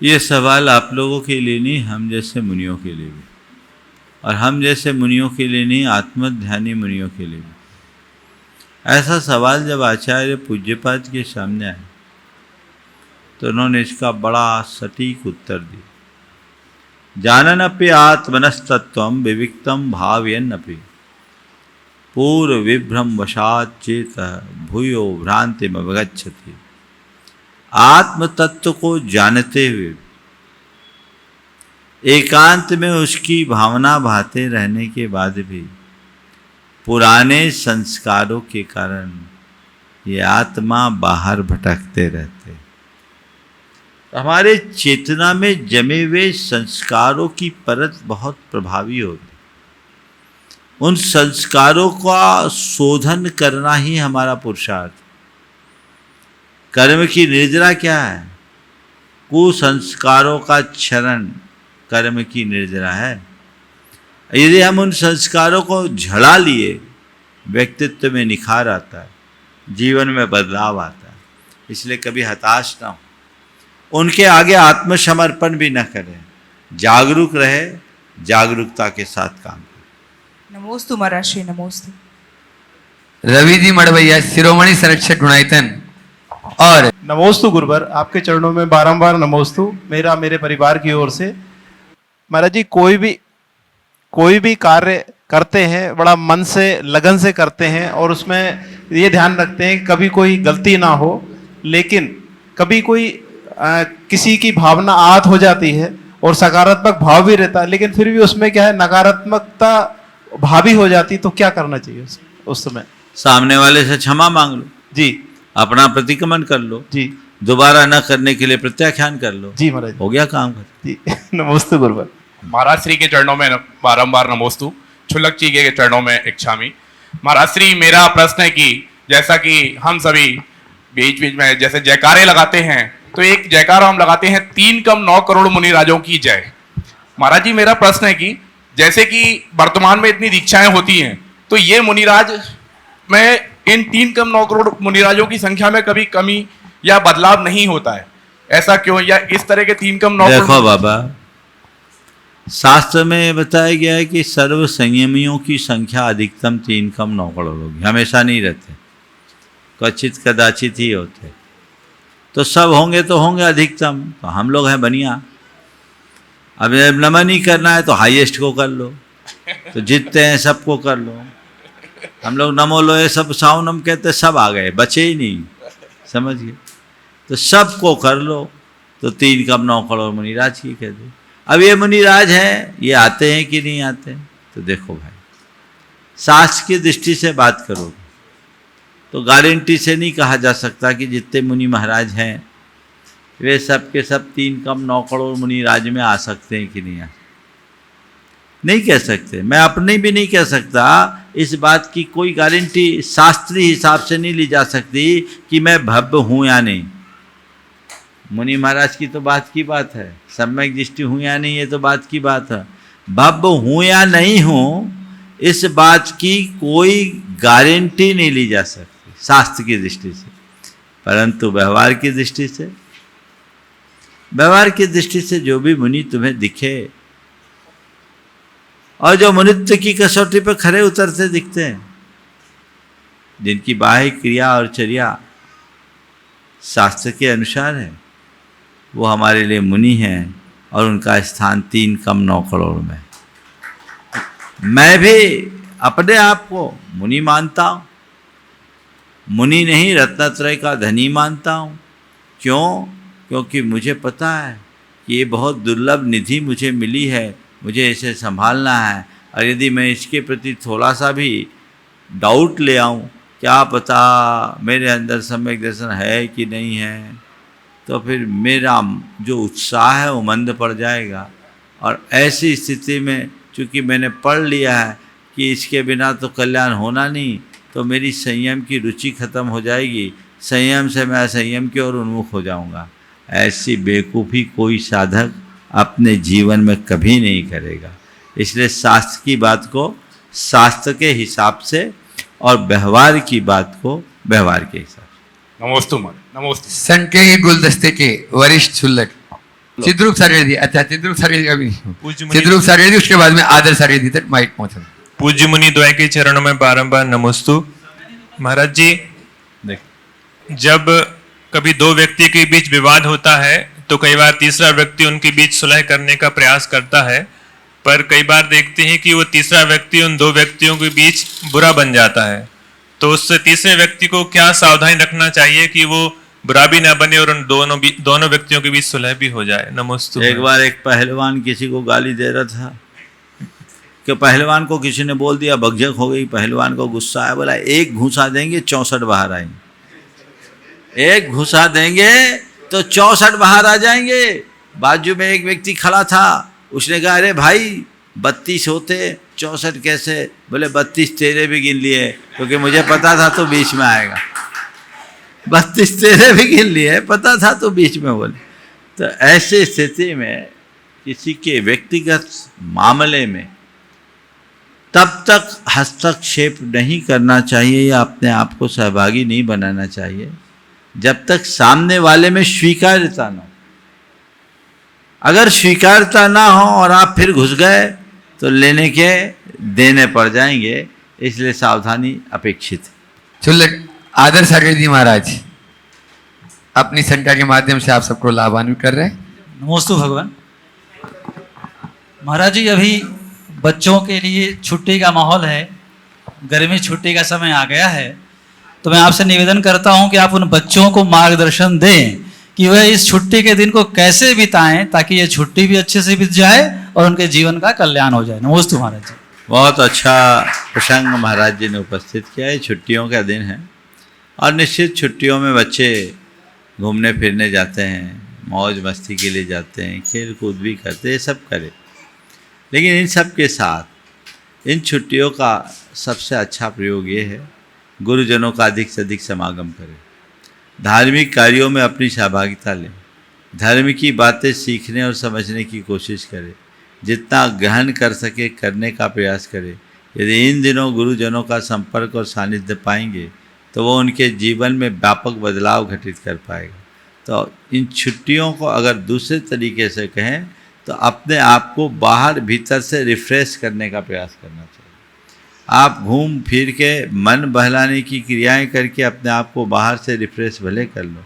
ये सवाल आप लोगों के लिए नहीं, हम जैसे मुनियों के लिए भी, और हम जैसे मुनियों के लिए नहीं, आत्मध्यानी मुनियों के लिए भी। ऐसा सवाल जब आचार्य पूज्यपाद के सामने आया तो उन्होंने इसका बड़ा सटीक उत्तर दिया। जाननपि आत्मनस्तत्वं विविक्तं भावयन्नपि पूर्व विभ्रम वशात चेतः भूयो भ्रांतिमवगच्छति। आत्म तत्व को जानते हुए एकांत में उसकी भावना भाते रहने के बाद भी पुराने संस्कारों के कारण ये आत्मा बाहर भटकते रहते। हमारे चेतना में जमे हुए संस्कारों की परत बहुत प्रभावी होती। उन संस्कारों का शोधन करना ही हमारा पुरुषार्थ। कर्म की निर्जरा क्या है? कुसंस्कारों का क्षरण कर्म की निर्जरा है। यदि हम उन संस्कारों को झड़ा लिए, व्यक्तित्व में निखार आता है, जीवन में बदलाव आता है। इसलिए कभी हताश ना हो, उनके आगे आत्मसमर्पण भी न करें, जागरूक रहे, जागरूकता के साथ काम करें। नमोस्तु महाराज श्री, नमोस्तु। रवि जी मड़वैया, शिरोमणि संरक्षक गुणायतन। और नमोस्तु गुरुवर, आपके चरणों में बारंबार नमोस्तु मेरा मेरे परिवार की ओर से। महाराज जी, कोई भी कार्य करते हैं बड़ा मन से लगन से करते हैं, और उसमें ये ध्यान रखते हैं कभी कोई गलती ना हो। लेकिन कभी कोई किसी की भावना आहत हो जाती है और सकारात्मक भाव भी रहता है, लेकिन फिर भी उसमें क्या है, नकारात्मकता भावी हो जाती, तो क्या करना चाहिए उस समय? सामने वाले से क्षमा मांग लो जी, अपना प्रतिक्रमण कर लो जी, दोबारा न करने के लिए प्रत्याख्यान कर लो जी महाराज, हो गया काम कर। जी। नमस्ते गुरुवर। महाराज श्री के चरणों में बारंबार नमोस्तु। छुलक जी के चरणों में इच्छामी। महाराज श्री, मेरा प्रश्न है कि जैसा कि हम सभी बीच बीच में जैसे जयकारे लगाते हैं, तो एक जयकारा हम लगाते हैं 3 करोड़ मुनिराजों की जय। महाराज जी, मेरा प्रश्न है कि जैसे कि वर्तमान में इतनी दीक्षाएं होती हैं, तो ये मुनिराज में इन 3 करोड़ मुनिराजों की संख्या में कभी कमी या बदलाव नहीं होता है, ऐसा क्यों? या इस तरह के 3 करोड़? देखो बाबा, शास्त्र में बताया गया है कि सर्व संयमियों की संख्या अधिकतम 3 करोड़ होगी। हमेशा नहीं रहते, क्वचित कदाचित ही होते। तो सब होंगे तो होंगे अधिकतम, तो हम लोग हैं बनिया। अब नमन ही करना है तो हाईएस्ट को कर लो, तो जितते हैं सबको कर लो। हम लोग नमो लो ये सब साउनम कहते, सब आ गए, बचे ही नहीं, समझ गए। तो सबको कर लो, तो 3 कम 9 करोड़ मुनिराज की कह दो। अब ये मुनिराज हैं, ये आते हैं कि नहीं आते हैं? तो देखो भाई, शास्त्र की दृष्टि से बात करोगे तो गारंटी से नहीं कहा जा सकता कि जितने मुनि महाराज हैं वे सब के सब 3 कम 9 करोड़ मुनिराज में आ सकते हैं कि नहीं आ सकते, नहीं कह सकते। मैं अपने भी नहीं कह सकता। इस बात की कोई गारंटी शास्त्रीय हिसाब से नहीं ली जा सकती कि मैं भव्य हूँ या नहीं। मुनि महाराज की तो बात की बात है, सम्यक दृष्टि हूँ या नहीं ये तो बात की बात है। भव्य हूँ या नहीं हूँ इस बात की कोई गारंटी नहीं ली जा सकती शास्त्र की दृष्टि से, परंतु व्यवहार की दृष्टि से, व्यवहार की दृष्टि से जो भी मुनि तुम्हें दिखे और जो मुनित्व की कसौटी पर खरे उतरते दिखते हैं, जिनकी बाह्य क्रिया और चर्या शास्त्र के अनुसार है, वो हमारे लिए मुनि हैं और उनका स्थान 3 कम 9 करोड़ में। मैं भी अपने आप को मुनि मानता हूँ, मुनि नहीं रत्नत्रय का धनी मानता हूँ। क्यों? क्योंकि मुझे पता है कि ये बहुत दुर्लभ निधि मुझे मिली है, मुझे इसे संभालना है, और यदि मैं इसके प्रति थोड़ा सा भी डाउट ले आऊँ, क्या पता मेरे अंदर सम्यक दर्शन है कि नहीं है, तो फिर मेरा जो उत्साह है वो मंद पड़ जाएगा। और ऐसी स्थिति में चूँकि मैंने पढ़ लिया है कि इसके बिना तो कल्याण होना नहीं, तो मेरी संयम की रुचि खत्म हो जाएगी, संयम से मैं असंयम की ओर उन्मुख हो जाऊंगा। ऐसी बेवकूफ़ी कोई साधक अपने जीवन में कभी नहीं करेगा। इसलिए शास्त्र की बात को शास्त्र के हिसाब से और व्यवहार की बात को व्यवहार के हिसाब से। नमोस्तु महाराज, नमोस्तु। संघ के गुलदस्ते के वरिष्ठ शुल्लक चिद्रूप सारेदी, अच्छा चिद्रूप सारेदी अभी चिद्रूप सारेदी, उसके बाद में आदर सारेदी तक माइक पहुंचा। पूज्य मुनि द्वय के चरणों में बारंबार नमोस्तु। महाराज जी, जब कभी 2 व्यक्ति के बीच विवाद होता है तो कई बार तीसरा व्यक्ति उनके बीच सुलह करने का प्रयास करता है, पर कई बार देखते हैं कि वो तीसरा व्यक्ति उन 2 व्यक्तियों के बीच बुरा बन जाता है। तो उस तीसरे व्यक्ति को क्या सावधानी रखना चाहिए कि वो बुरा भी ना बने और उन दोनों व्यक्तियों के बीच सुलह भी हो जाए? नमोस्तु। एक बार एक पहलवान किसी को गाली दे रहा था कि पहलवान को किसी ने बोल दिया, भगझक हो गई, पहलवान को गुस्सा आया, बोला 1 घूंसा देंगे 64 बाहर आएंगे, 1 घूंसा देंगे तो 64 बाहर आ जाएंगे। बाजू में एक व्यक्ति खड़ा था, उसने कहा अरे भाई 32 होते 64 कैसे? बोले 32 तेरे भी गिन लिए, क्योंकि मुझे पता था तो बीच में आएगा। 32 तेरे भी गिन लिए, पता था तो बीच में बोले। तो ऐसी स्थिति में किसी के व्यक्तिगत मामले में तब तक हस्तक्षेप नहीं करना चाहिए या अपने आप को सहभागी नहीं बनाना चाहिए जब तक सामने वाले में स्वीकार्यता न हो। अगर स्वीकार्यता ना हो और आप फिर घुस गए तो लेने के देने पड़ जाएंगे, इसलिए सावधानी अपेक्षित है। शुल्लक आदर सारेदी महाराज अपनी संख्या के माध्यम से आप सबको लाभान्वित कर रहे हैं। नमोस्तु भगवान। महाराज जी, अभी बच्चों के लिए छुट्टी का माहौल है, गर्मी छुट्टी का समय आ गया है, तो मैं आपसे निवेदन करता हूं कि आप उन बच्चों को मार्गदर्शन दें कि वह इस छुट्टी के दिन को कैसे बिताएं ताकि ये छुट्टी भी अच्छे से बीत जाए और उनके जीवन का कल्याण हो जाए। नमोस्तु महाराज जी। बहुत अच्छा प्रसंग महाराज जी ने उपस्थित किया है। छुट्टियों का दिन है और निश्चित छुट्टियों में बच्चे घूमने फिरने जाते हैं, मौज मस्ती के लिए जाते हैं, खेल कूद भी करते हैं, सब करें। लेकिन इन सब के साथ इन छुट्टियों का सबसे अच्छा प्रयोग ये है, गुरुजनों का अधिक से अधिक समागम करें, धार्मिक कार्यों में अपनी सहभागिता लें, धर्म की बातें सीखने और समझने की कोशिश करें, जितना ग्रहण कर सके करने का प्रयास करें। यदि इन दिनों गुरुजनों का संपर्क और सानिध्य पाएंगे तो वो उनके जीवन में व्यापक बदलाव घटित कर पाएगा। तो इन छुट्टियों को अगर दूसरे तरीके से कहें तो अपने आप को बाहर भीतर से रिफ्रेश करने का प्रयास करना चाहिए। आप घूम फिर के मन बहलाने की क्रियाएं करके अपने आप को बाहर से रिफ्रेश भले कर लो,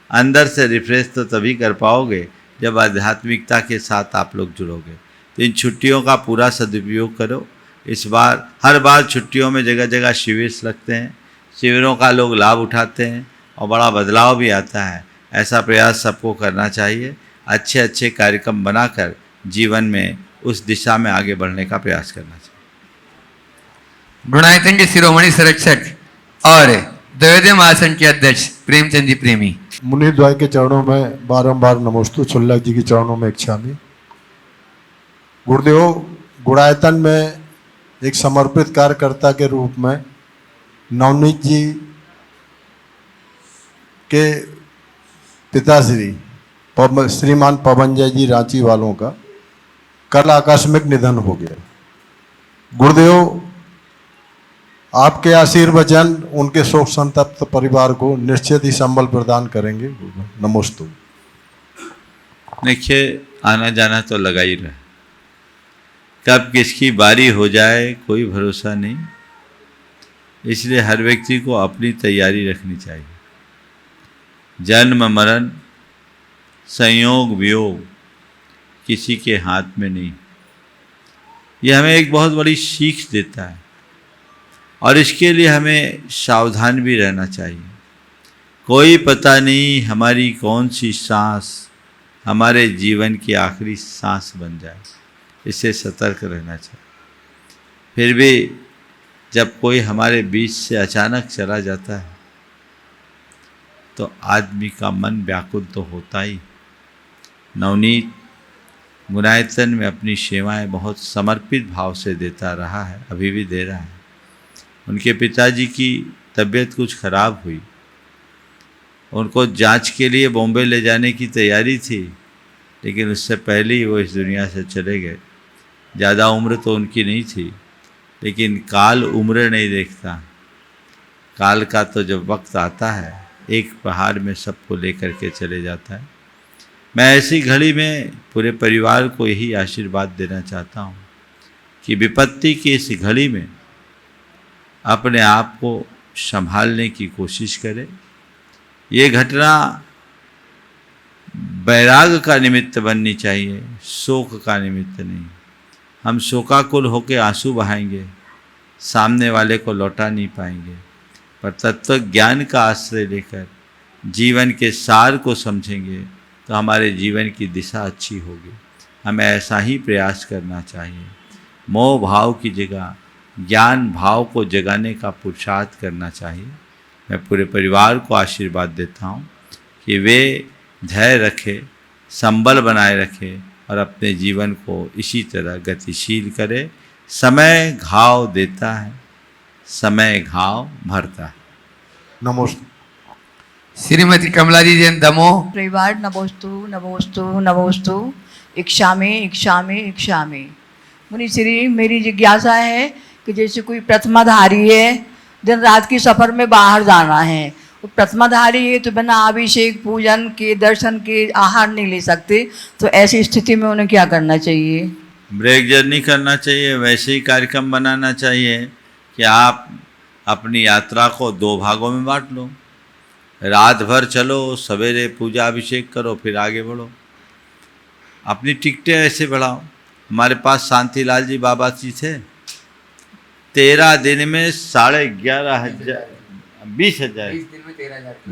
अंदर से रिफ्रेश तो तभी कर पाओगे जब आध्यात्मिकता के साथ आप लोग जुड़ोगे। तो इन छुट्टियों का पूरा सदुपयोग करो। इस बार हर बार छुट्टियों में जगह जगह शिविर लगते हैं, शिविरों का लोग लाभ उठाते हैं और बड़ा बदलाव भी आता है। ऐसा प्रयास सबको करना चाहिए। अच्छे अच्छे कार्यक्रम बनाकर जीवन में उस दिशा में आगे बढ़ने का प्रयास करना चाहिए। गुणायतन के शिरोमणि संरक्षक और द्वयोदय महासन के अध्यक्ष प्रेमचंद जी प्रेमी। मुनि द्वय के चरणों में बारंबार नमोस्तु, छुल्लक जी के चरणों में इच्छामी। गुरुदेव, गुणायतन में एक समर्पित कार्यकर्ता के रूप में नवनीत जी के पिताश्री श्रीमान पवनजय जी रांची वालों का कल आकस्मिक निधन हो गया। गुरुदेव, आपके आशीर्वचन उनके शोक संतप्त परिवार को निश्चित ही संबल प्रदान करेंगे। नमोस्तु। देखिए, आना जाना तो लगा ही रहा, कब किसकी बारी हो जाए कोई भरोसा नहीं, इसलिए हर व्यक्ति को अपनी तैयारी रखनी चाहिए। जन्म मरण संयोग वियोग किसी के हाथ में नहीं। यह हमें एक बहुत बड़ी सीख देता है और इसके लिए हमें सावधान भी रहना चाहिए। कोई पता नहीं हमारी कौन सी सांस हमारे जीवन की आखिरी सांस बन जाए, इससे सतर्क रहना चाहिए। फिर भी जब कोई हमारे बीच से अचानक चला जाता है तो आदमी का मन व्याकुल तो होता ही। नवनीत गुणायतन में अपनी सेवाएं बहुत समर्पित भाव से देता रहा है, अभी भी दे रहा है। उनके पिताजी की तबीयत कुछ खराब हुई, उनको जांच के लिए बॉम्बे ले जाने की तैयारी थी, लेकिन उससे पहले ही वो इस दुनिया से चले गए। ज़्यादा उम्र तो उनकी नहीं थी, लेकिन काल उम्र नहीं देखता। काल का तो जब वक्त आता है एक प्रहार में सबको लेकर के चले जाता है। मैं ऐसी घड़ी में पूरे परिवार को यही आशीर्वाद देना चाहता हूँ कि विपत्ति की इस घड़ी में अपने आप को संभालने की कोशिश करें। ये घटना वैराग का निमित्त बननी चाहिए, शोक का निमित्त नहीं। हम शोकाकुल होकर आंसू बहाएंगे, सामने वाले को लौटा नहीं पाएंगे, पर तत्व ज्ञान का आश्रय लेकर जीवन के सार को समझेंगे तो हमारे जीवन की दिशा अच्छी होगी। हमें ऐसा ही प्रयास करना चाहिए। मोह भाव की जगह ज्ञान भाव को जगाने का पुरुषार्थ करना चाहिए। मैं पूरे परिवार को आशीर्वाद देता हूँ कि वे धैर्य रखें, संबल बनाए रखें और अपने जीवन को इसी तरह गतिशील करें। समय घाव देता है, समय घाव भरता है। नमोस्तु। श्रीमती कमलाजी जैन दमोह। परिवार नमोस्तु नमोस्तु नमोस्तु। इच्छामि इच्छामि इच्छामि। मुनि श्री, मेरी जिज्ञासा है कि जैसे कोई प्रथमाधारी है, दिन रात की सफ़र में बाहर जाना है, वो प्रथमाधारी है तो बिना अभिषेक पूजन के दर्शन के आहार नहीं ले सकते, तो ऐसी स्थिति में उन्हें क्या करना चाहिए? ब्रेक जर्नी करना चाहिए। वैसे ही कार्यक्रम बनाना चाहिए कि आप अपनी यात्रा को 2 भागों में बांट लो। रात भर चलो, सवेरे पूजा अभिषेक करो, फिर आगे बढ़ो। अपनी टिकटें ऐसे बढ़ाओ। हमारे पास शांतिलाल जी बाबा जी थे, 13 दिन में 11,500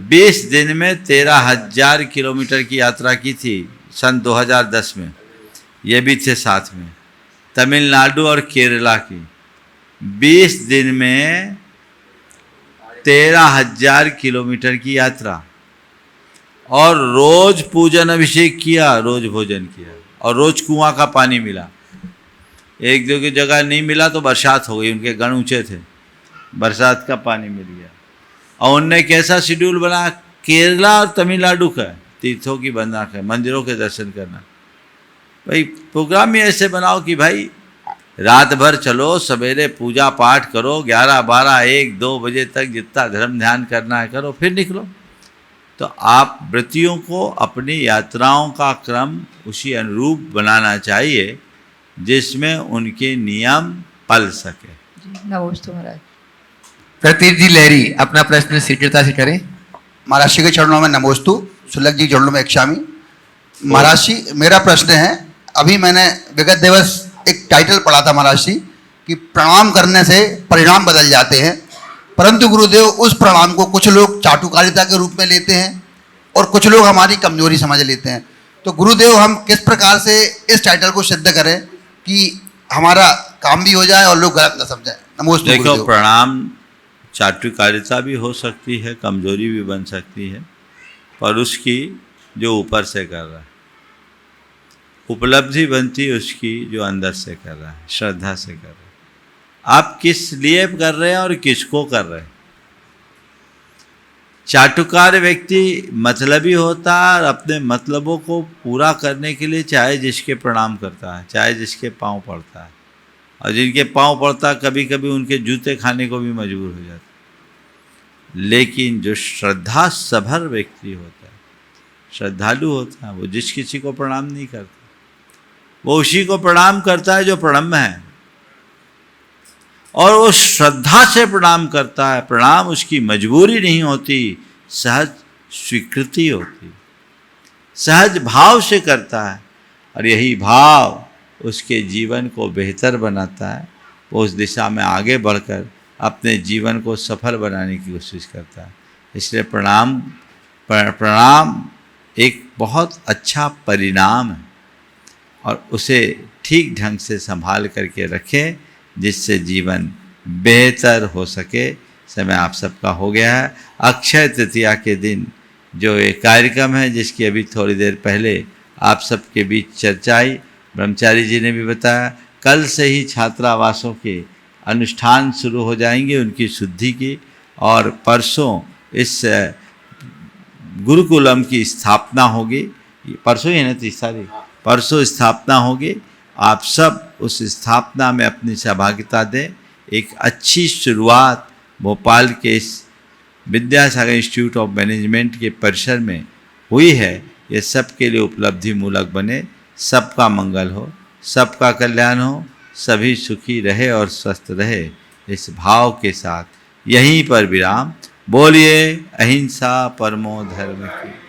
20 दिन में 13,000 किलोमीटर की यात्रा की थी सन 2010 में। ये भी थे साथ में। तमिलनाडु और केरला की 20 दिन में 13,000 किलोमीटर की यात्रा, और रोज पूजन अभिषेक किया, रोज भोजन किया, और रोज कुआं का पानी मिला। एक दो की जगह नहीं मिला तो बरसात हो गई, उनके गण ऊंचे थे, बरसात का पानी मिल गया। और उनने कैसा शेड्यूल बना, केरला और तमिलनाडु का तीर्थों की बंदा का, मंदिरों के दर्शन करना। भाई प्रोग्राम ही ऐसे बनाओ कि भाई रात भर चलो, सवेरे पूजा पाठ करो, 11, 12, 1, 2 बजे तक जितना धर्म ध्यान करना है करो, फिर निकलो। तो आप व्रतियों को अपनी यात्राओं का क्रम उसी अनुरूप बनाना चाहिए जिसमें उनके नियम पल सके। नमस्ते महाराज। प्रतीक जी लहरी अपना प्रश्न शीघ्रता से करें। महाराज जी के चरणों में नमोस्तु, सुलभ जी के चरणों में इच्छामी। महाराज जी, मेरा प्रश्न है, अभी मैंने विगत दिवस एक टाइटल पढ़ा था महाराज जी कि प्रणाम करने से परिणाम बदल जाते हैं, परंतु गुरुदेव उस प्रणाम को कुछ लोग चाटुकारिता के रूप में लेते हैं और कुछ लोग हमारी कमजोरी समझ लेते हैं। तो गुरुदेव, हम किस प्रकार से इस टाइटल को सिद्ध करें कि हमारा काम भी हो जाए और लोग गलत न समझें? नमोस्तु देखो, गुरुदेव। प्रणाम चाटुकारिता भी हो सकती है, कमजोरी भी बन सकती है, पर उसकी जो ऊपर से कर रहा है, उपलब्धि बनती है उसकी जो अंदर से कर रहा है, श्रद्धा से कर रहा है। आप किस लिए कर रहे हैं और किसको कर रहे हैं? चाटुकार व्यक्ति मतलबी होता है और अपने मतलबों को पूरा करने के लिए चाहे जिसके प्रणाम करता है, चाहे जिसके पांव पड़ता है, और जिनके पांव पड़ता है कभी कभी उनके जूते खाने को भी मजबूर हो जाता है। लेकिन जो श्रद्धा सभर व्यक्ति होता है, श्रद्धालु होता है, वो जिस किसी को प्रणाम नहीं करता, वो उसी को प्रणाम करता है जो प्रणम्य है, और वो श्रद्धा से प्रणाम करता है। प्रणाम उसकी मजबूरी नहीं होती, सहज स्वीकृति होती, सहज भाव से करता है, और यही भाव उसके जीवन को बेहतर बनाता है। वो उस दिशा में आगे बढ़कर अपने जीवन को सफल बनाने की कोशिश करता है। इसलिए प्रणाम एक बहुत अच्छा परिणाम है, और उसे ठीक ढंग से संभाल करके रखें जिससे जीवन बेहतर हो सके। समय आप सबका हो गया है। अक्षय तृतीया के दिन जो एक कार्यक्रम है जिसकी अभी थोड़ी देर पहले आप सबके बीच चर्चा आई, ब्रह्मचारी जी ने भी बताया, कल से ही छात्रावासों के अनुष्ठान शुरू हो जाएंगे उनकी शुद्धि की, और परसों इस गुरुकुलम की स्थापना होगी। परसों ही है ना, 30 तारीख, परसों स्थापना होगी। आप सब उस स्थापना में अपनी सहभागिता दें। एक अच्छी शुरुआत भोपाल के इस विद्यासागर इंस्टीट्यूट ऑफ मैनेजमेंट के परिसर में हुई है। ये सबके लिए उपलब्धि मूलक बने। सबका मंगल हो, सबका कल्याण हो, सभी सुखी रहे और स्वस्थ रहे, इस भाव के साथ यहीं पर विराम। बोलिए अहिंसा परमो धर्म की।